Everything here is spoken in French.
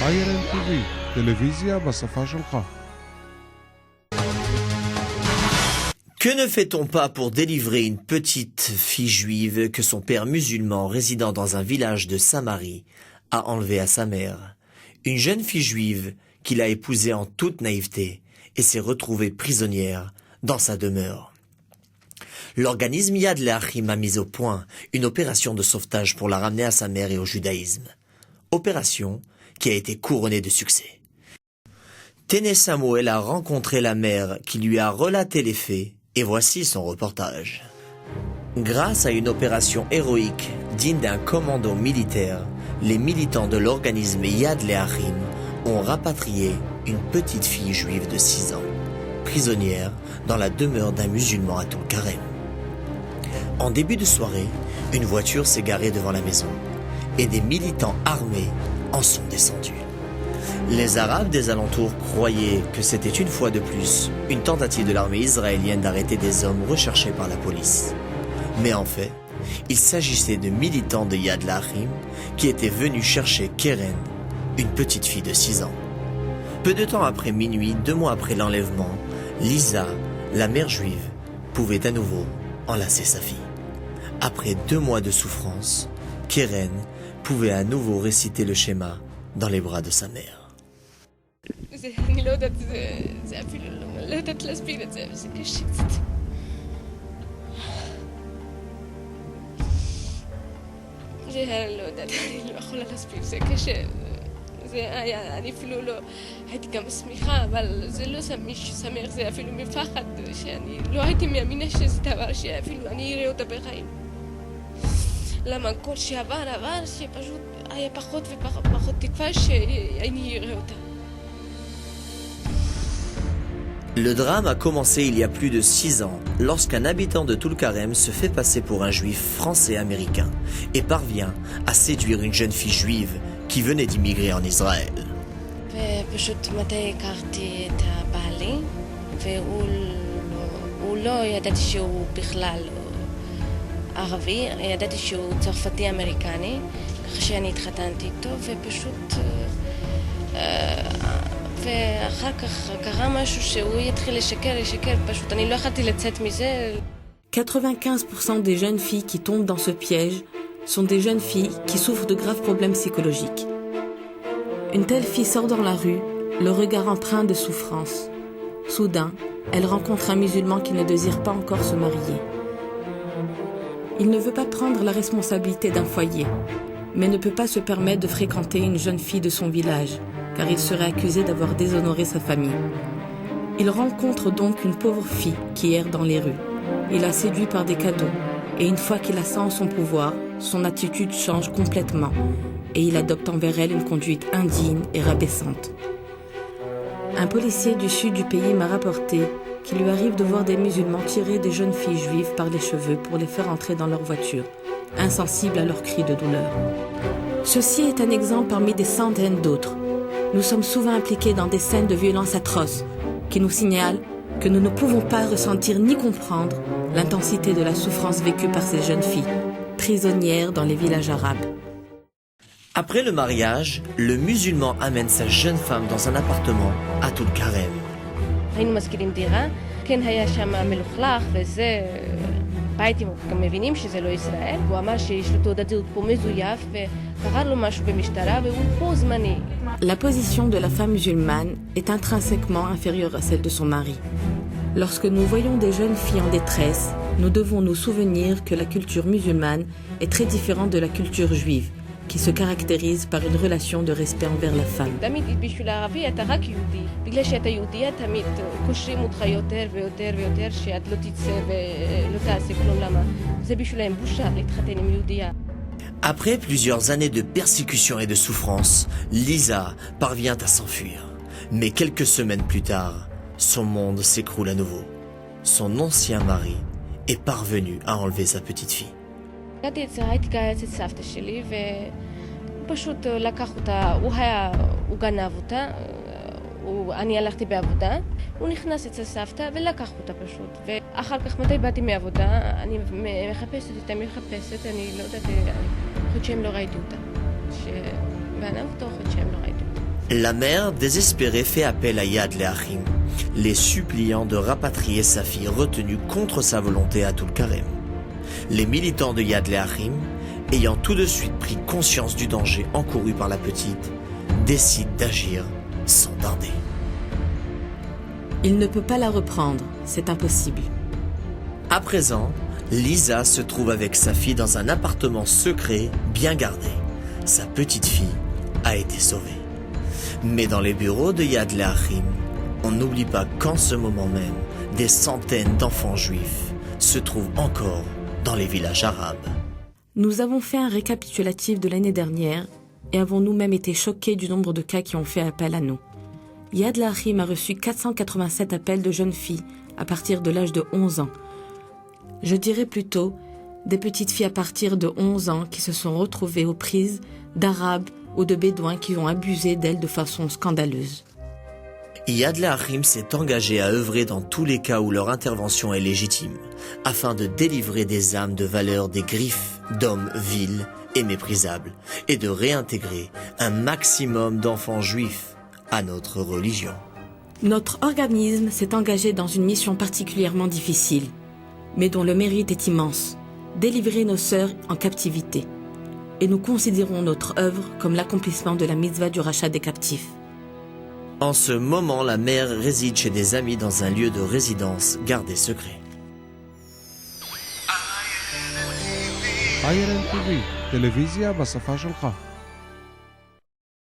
IRN TV, טלוויזיה בשפה שלך. Que ne fait-on pas pour délivrer une petite fille juive que son père musulman résidant dans un village de Samarie a enlevée à sa mère? Une jeune fille juive qu'il a épousée en toute naïveté et s'est retrouvée prisonnière dans sa demeure. L'organisme Yad Le'achim a mis au point une opération de sauvetage pour la ramener à sa mère et au judaïsme. Opération qui a été couronnée de succès. Téné Samuel a rencontré la mère qui lui a relaté les faits et voici son reportage. Grâce à une opération héroïque digne d'un commando militaire, les militants de l'organisme Yad Le'achim ont rapatrié une petite fille juive de 6 ans, prisonnière dans la demeure d'un musulman à Tulkarem. En début de soirée, une voiture s'est garée devant la maison et des militants armés en sont descendus. Les Arabes des alentours croyaient que c'était une fois de plus une tentative de l'armée israélienne d'arrêter des hommes recherchés par la police. Mais en fait, il s'agissait de militants de Yad Le'achim qui étaient venus chercher Keren, une petite fille de 6 ans. Peu de temps après minuit, 2 mois après l'enlèvement, Lisa, la mère juive, pouvait à nouveau enlacer sa fille. Après 2 mois de souffrance, Keren pouvait à nouveau réciter le schéma dans les bras de sa mère. אני לא יודעת, זה אפילו לא יודעת להסביר את זה, וזה קשה קצת. אני לא יודעת, אני לא יכולה להסביר, זה קשה. זה היה, אני אפילו לא, הייתי גם שמחה, אבל זה לא שמח, זה אפילו מפחד, שאני לא הייתי מאמינה שזה דבר שאפילו אני אראה אותה בחיים. למה כל שעבר, שפשוט היה פחות ופחות תקווה שאני אראה אותה. Le drame a commencé il y a plus de 6 ans, lorsqu'un habitant de Tulkarem se fait passer pour un juif français-américain et parvient à séduire une jeune fille juive qui venait d'immigrer en Israël. ופשוט מתי הכרתי את הבעלי, והוא לא ידעתי שהוא בכלל ערבי, ידעתי שהוא צרפתי-אמריקני, כך שאני התחתנתי איתו, ופשוט... ואחר כך קרה משהו שהוא יתחיל לשקר, פשוט אני לא יכולתי לצאת מזה. 95% des jeunes filles qui tombent dans ce piège sont des jeunes filles qui souffrent de graves problèmes psychologiques. Une telle fille sort dans la rue, le regard empreint de souffrance. Soudain, elle rencontre un musulman qui ne désire pas encore se marier. Il ne veut pas prendre la responsabilité d'un foyer, mais ne peut pas se permettre de fréquenter une jeune fille de son village, car il serait accusé d'avoir déshonoré sa famille. Il rencontre donc une pauvre fille qui erre dans les rues. Il la séduit par des cadeaux, et une fois qu'il la sent en son pouvoir, son attitude change complètement, et il adopte envers elle une conduite indigne et rabaissante. Un policier du sud du pays m'a rapporté qu'il lui arrive de voir des musulmans tirer des jeunes filles juives par les cheveux pour les faire entrer dans leur voiture, insensibles à leurs cris de douleur. Ceci est un exemple parmi des centaines d'autres. Nous sommes souvent impliqués dans des scènes de violence atroces qui nous signalent que nous ne pouvons pas ressentir ni comprendre l'intensité de la souffrance vécue par ces jeunes filles, prisonnières dans les villages arabes. Après le mariage, le musulman amène sa jeune femme dans un appartement à Tulkarem. היינו משכירים דירה, כן היה שם מלוכלך וזה... בית גם מבינים שזה לא ישראל, הוא אמר שיש לו תעודת זהות פה מזויף וקרה לו משהו במשטרה והוא פה זמני. La position de la femme musulmane est intrinsèquement inférieure à celle de son mari. Lorsque nous voyons des jeunes filles en détresse, nous devons nous souvenir que la culture musulmane est très différente de la culture juive, qui se caractérise par une relation de respect envers la femme. תמיד בשביל הערבי אתה רק יהודי. בגלל שאתה יהודייה תמיד קושרים אותך יותר ויותר ויותר שאת לא תצא ולא תעשה כלום. למה? זה בשבילהם בושה להתחתן עם יהודייה. Après plusieurs années de persécution et de souffrance, Lisa parvient à s'enfuir. Mais quelques semaines plus tard, son monde s'écroule à nouveau. Son ancien mari est parvenu à enlever sa petite fille. הייתי גרה אצל סבתא שלי והוא פשוט לקח אותה, הוא גנב אותה, אני הלכתי בעבודה, הוא נכנס אצל סבתא ולקח אותה פשוט. ואחר כך מתי באתי מעבודה, אני מחפשת אותה, אני לא יודעת, חושבת שהם לא ראיתי אותה. ואני בטוחה שהם לא ראיתם. La mère, désespérée, fait appel à Yad Leachim, les suppliant de rapatrier sa fille retenue contre sa volonté à Tulkarem. Les militants de Yad Leachim, ayant tout de suite pris conscience du danger encouru par la petite, décident d'agir sans tarder. Il ne peut pas la reprendre, c'est impossible. À présent, Lisa se trouve avec sa fille dans un appartement secret bien gardé. Sa petite fille a été sauvée. Mais dans les bureaux de Yad Leachim, on n'oublie pas qu'en ce moment même, des centaines d'enfants juifs se trouvent encore dans les villages arabes. Nous avons fait un récapitulatif de l'année dernière et avons nous-mêmes été choqués du nombre de cas qui ont fait appel à nous. Yad Leachim a reçu 487 appels de jeunes filles à partir de l'âge de 11 ans. Je dirais plutôt des petites filles à partir de 11 ans qui se sont retrouvées aux prises d'Arabes ou de Bédouins qui ont abusé d'elles de façon scandaleuse. Yad Leachim s'est engagé à œuvrer dans tous les cas où leur intervention est légitime, afin de délivrer des âmes de valeur des griffes d'hommes vils et méprisables, et de réintégrer un maximum d'enfants juifs à notre religion. Notre organisme s'est engagé dans une mission particulièrement difficile, mais dont le mérite est immense, délivrer nos sœurs en captivité. Et nous considérons notre œuvre comme l'accomplissement de la mitzvah du rachat des captifs. En ce moment, la mère réside chez des amis dans un lieu de résidence gardé secret. IRN TV, טלוויזיה בשפה שלך.